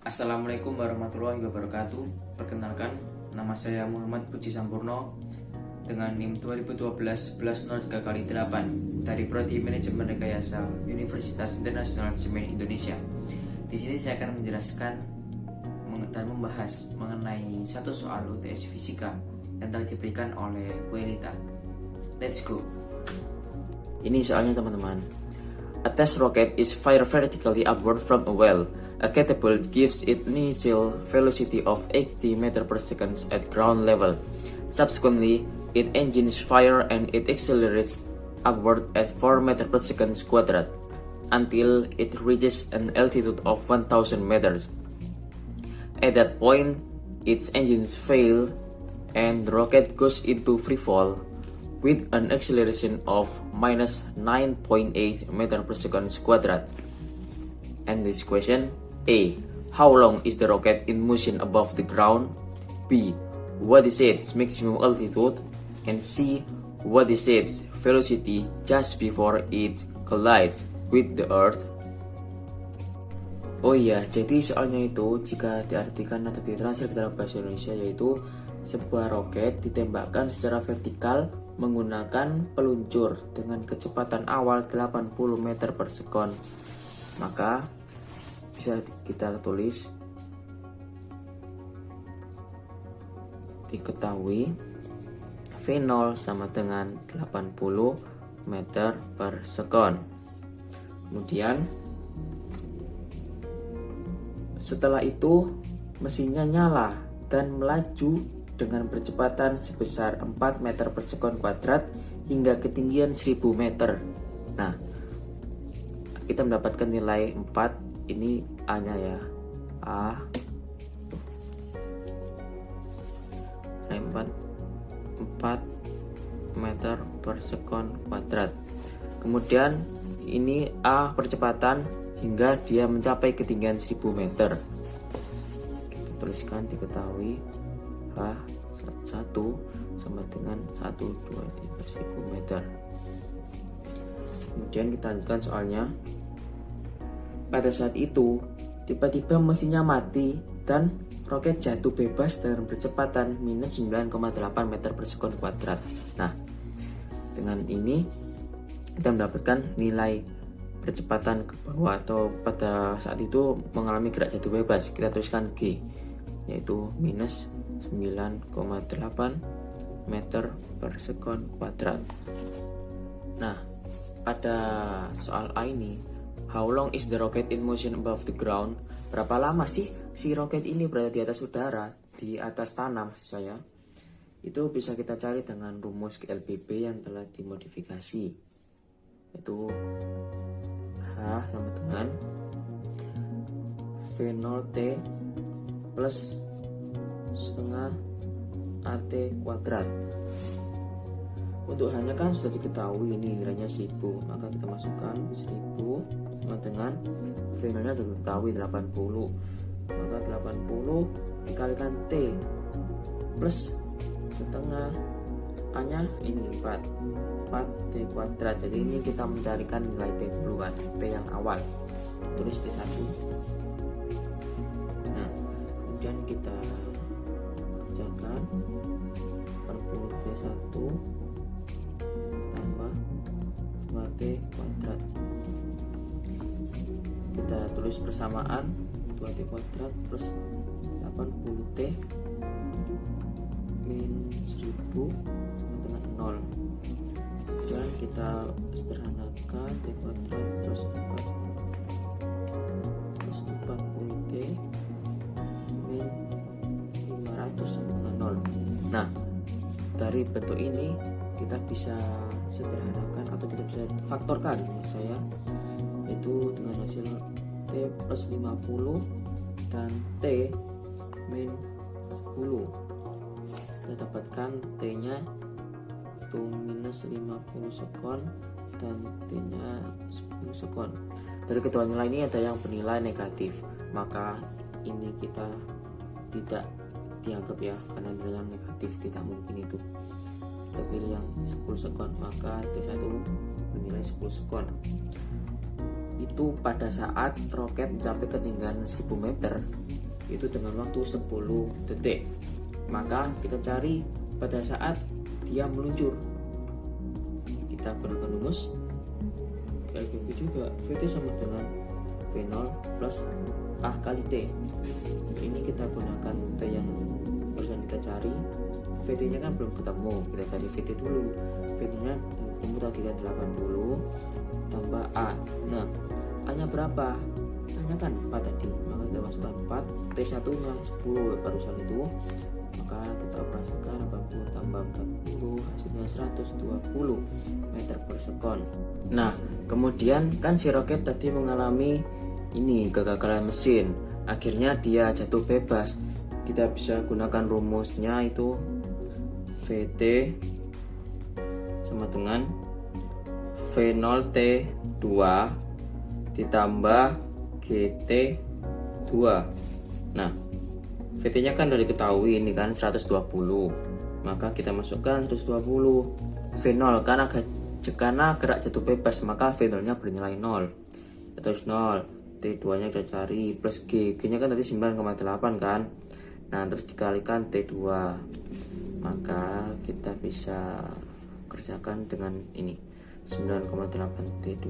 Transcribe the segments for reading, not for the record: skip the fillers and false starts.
Assalamualaikum warahmatullahi wabarakatuh. Perkenalkan, nama saya Muhammad Puji Sampurno dengan NIM 2012-1103x8 dari Prodi Manajemen Rekayasa Universitas Internasional Semen Indonesia. Di sini saya akan menjelaskan dan membahas mengenai satu soal UTS Fisika yang telah diberikan oleh Bu Elita. Let's go. Ini soalnya teman-teman. A test rocket is fired vertically upward from a well. A catapult gives it initial velocity of 80 meters per second at ground level. Subsequently, its engines fire and it accelerates upward at 4 meters per second quadrat until it reaches an altitude of 1000 meters. At that point, its engines fail and the rocket goes into free fall with an acceleration of minus 9.8 meters per second quadrat. And this question: A. How long is the rocket in motion above the ground? B. What is its maximum altitude? And C. What is its velocity just before it collides with the Earth? Oh iya, jadi soalnya itu jika diartikan atau ditranslate dalam bahasa Indonesia yaitu sebuah roket ditembakkan secara vertikal menggunakan peluncur dengan kecepatan awal 80 meter per sekon. Maka bisa kita tulis diketahui V0 sama dengan 80 meter per sekon. Kemudian setelah itu mesinnya nyala dan melaju dengan kecepatan sebesar 4 meter per sekon kuadrat hingga ketinggian 1000 meter. Nah, kita mendapatkan nilai 4. Ini A-nya ya, A 4 meter per sekon kuadrat. Kemudian ini A percepatan hingga dia mencapai ketinggian 1000 meter. Kita tuliskan diketahui H1 sama dengan 1, 2, 3, 1000 meter. Kemudian kita lanjutkan soalnya. Pada saat itu, tiba-tiba mesinnya mati dan roket jatuh bebas dengan kecepatan minus 9,8 meter per sekon kuadrat. Nah, dengan ini kita mendapatkan nilai percepatan ke bawah atau pada saat itu mengalami gerak jatuh bebas. Kita tuliskan G, yaitu minus 9,8 meter per sekon kuadrat. Nah, pada soal A ini, how long is the rocket in motion above the ground? Berapa lama sih si roket ini berada di atas udara, di atas tanah maksud saya? Itu bisa kita cari dengan rumus GLBB yang telah dimodifikasi. Itu H sama dengan V0T plus setengah AT kuadrat. Untuk hanya kan sudah diketahui ini nilainya 1000, maka kita masukkan 1000 sama dengan V0-nya sudah diketahui 80. Maka 80 dikalikan T plus setengah A-nya ini 4 T kuadrat. Jadi ini kita mencarikan nilai T dulu kan, T yang awal. Tulis T1. Nah, kemudian kita kerjakan 40 T1 tambah 2T kuadrat. Kita tulis persamaan 2T kuadrat plus 80T min 1000 sama dengan 0. Kemudian kita sederhanakan T kuadrat plus 40T min 500 sama dengan 0. Nah, dari bentuk ini kita bisa sederhanakan atau kita bisa faktorkan saya, yaitu dengan hasil T plus 50 dan T min 10. Kita dapatkan T nya itu minus 50 sekon dan T nya 10 sekon. Dari kedua nilai ini ada yang bernilai negatif, maka ini kita tidak dianggap ya, karena nilainya negatif, tidak mungkin itu. Kita pilih yang 10 sekon, maka T1 bernilai 10 sekon. Itu pada saat roket mencapai ketinggian 1000 meter itu dengan waktu 10 detik. Maka kita cari pada saat dia meluncur. Kita gunakan rumus LBP juga, VT sama dengan V0 plus A kali T. Ini kita gunakan T yang barusan kita cari, VT nya kan belum ketemu, kita cari VT dulu. VT nya ketemu tadi kan 80 tambah A. Nah, A nya berapa? A nya kan 4 tadi, maka kita masukkan 4, T1 nya 10 barusan itu, maka kita operasikan 80 tambah 40 hasilnya 120 meter per sekon. Nah, kemudian kan si roket tadi mengalami ini kegagalan mesin, akhirnya dia jatuh bebas. Kita bisa gunakan rumusnya itu VT sama dengan V0T2 ditambah GT2. Nah, VT nya kan udah diketahui, ini kan 120, maka kita masukkan 120. V0 karena gerak jatuh bebas, maka V0 nya bernilai 0, terus 0. T2 nya kita cari plus G nya kan tadi 9,8 kan. Nah, terus dikalikan T2, maka kita bisa kerjakan dengan ini 9,8 T2,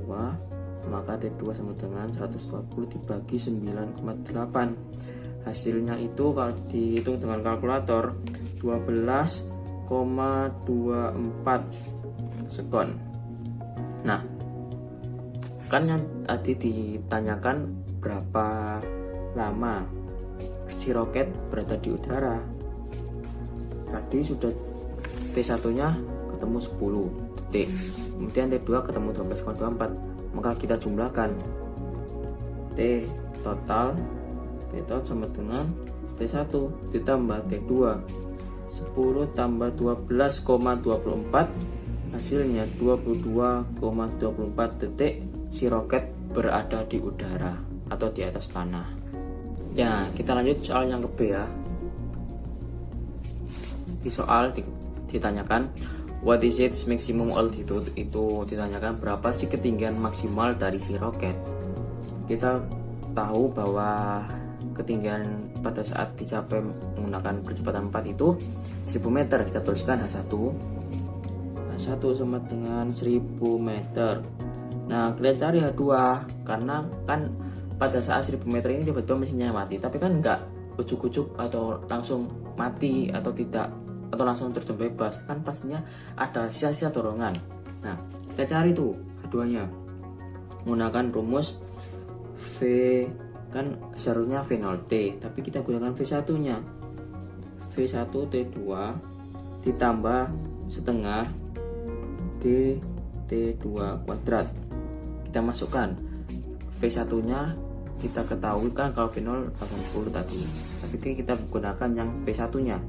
maka T2 sama dengan 120 dibagi 9,8. Hasilnya itu kalau dihitung dengan kalkulator 12,24 sekon. Nah, kan yang tadi ditanyakan berapa lama si roket berada di udara. Tadi sudah T1 nya ketemu 10 detik, kemudian T2 ketemu 12,24, maka kita jumlahkan T total sama dengan T1 ditambah T2, 10 tambah 12,24 hasilnya 22,24 detik si roket berada di udara atau di atas tanah. Ya, kita lanjut soal yang ke B ya. Di soal ditanyakan what is its maximum altitude, itu ditanyakan berapa sih ketinggian maksimal dari si roket. Kita tahu bahwa ketinggian pada saat dicapai menggunakan percepatan 4 itu 1000 meter. Kita tuliskan H1 sama dengan 1000 meter. Nah, kita cari H2 karena kan pada saat 1000 meter ini tiba-tiba mesinnya mati, tapi kan enggak ujuk-ujuk atau langsung mati atau tidak atau langsung terjun bebas, kan pastinya ada sisa-sisa dorongan. Nah, kita cari tuh H2 nya menggunakan rumus V, kan seharusnya V0T, tapi kita gunakan V1 nya, V1T2 ditambah setengah GT2 kuadrat. Kita masukkan V1 nya, kita ketahui kan kalau V0 80 tadi, tapi kita gunakan yang V1 nya,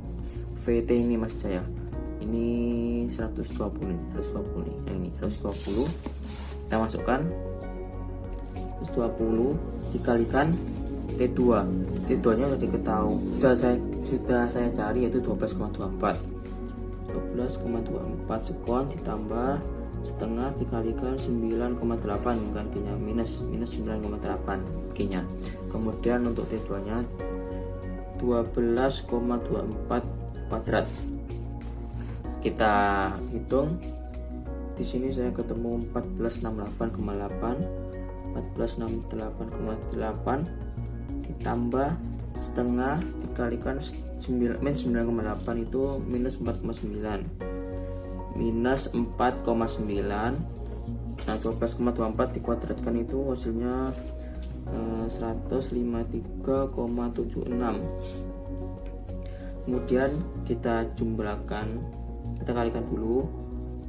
VT ini maksud saya, ini 120 nih, yang ini 120. Kita masukkan 120 dikalikan T2 nya sudah diketahui, sudah saya cari yaitu 12,24 sekon ditambah setengah dikalikan 9,8 kan G-nya minus 9,8 G-nya. Kemudian untuk T2 nya 12,24 kuadrat. Kita hitung di sini saya ketemu 1468,8 ditambah setengah dikalikan 9,8 itu minus 4,9 Nah, 12,24 dikuadratkan itu hasilnya 153,76. Kemudian kita jumlahkan, kita kalikan dulu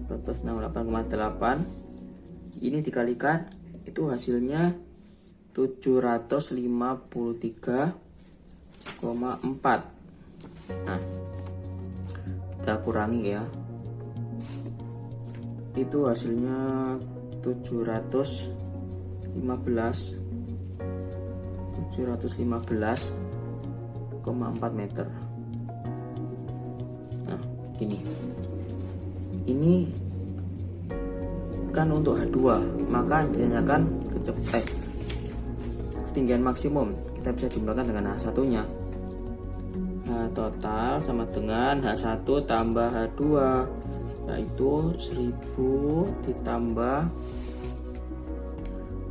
168,8 ini dikalikan itu hasilnya 753,4. Nah, kita kurangi ya, itu hasilnya 715,4 meter. Nah, ini kan untuk H2, maka ditanyakan ketinggian maksimum kita bisa jumlahkan dengan H1-nya. H total sama dengan H1 tambah H2, yaitu 1000 ditambah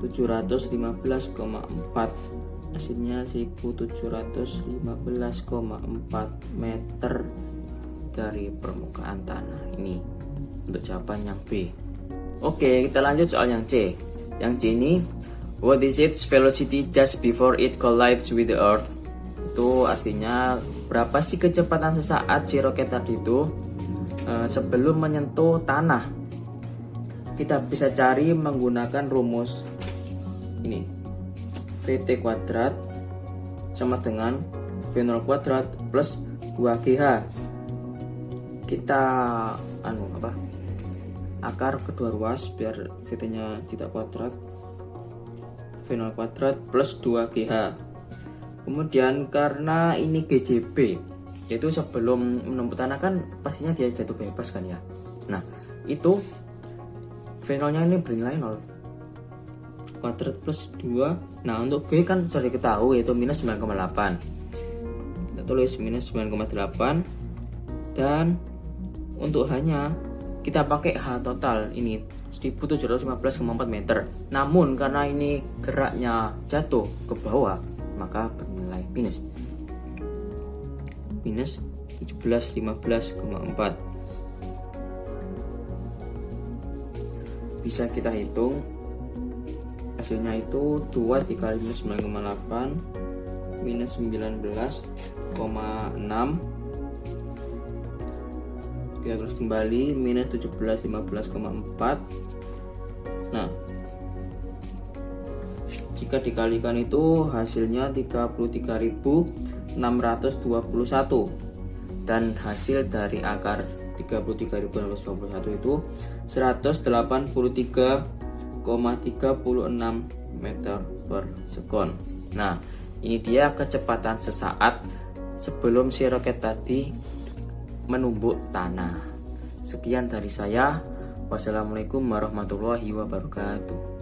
715,4, hasilnya 1715,4 meter dari permukaan tanah. Ini untuk jawaban yang B. Oke, kita lanjut soal yang C. Yang C ini, what is its velocity just before it collides with the earth? Itu artinya berapa sih kecepatan sesaat si roket tadi itu sebelum menyentuh tanah. Kita bisa cari menggunakan rumus ini, VT kuadrat sama dengan V0 kuadrat plus 2GH. Kita akar kedua ruas biar VT nya tidak kuadrat, V0 kuadrat plus 2GH. Kemudian karena ini GJB, yaitu sebelum menempuh tanah kan pastinya dia jatuh bebas kan ya. Nah itu V0 nya ini bernilai 0 kuadrat plus 2. Nah untuk G kan sudah diketahui yaitu minus 9,8. Kita tulis minus 9,8. Dan untuk H nya kita pakai H total ini 1715,4 meter. Namun karena ini geraknya jatuh ke bawah, maka bernilai minus 1715,4. Bisa kita hitung hasilnya itu 2 dikali minus 9,8 minus 19,6. Kita terus kembali minus 1715,4. Nah jika dikalikan itu hasilnya 33.621, dan hasil dari akar 33.621 itu 183,36 meter per sekon. Nah ini dia kecepatan sesaat sebelum si roket tadi menumbuk tanah. Sekian dari saya. Wassalamualaikum warahmatullahi wabarakatuh.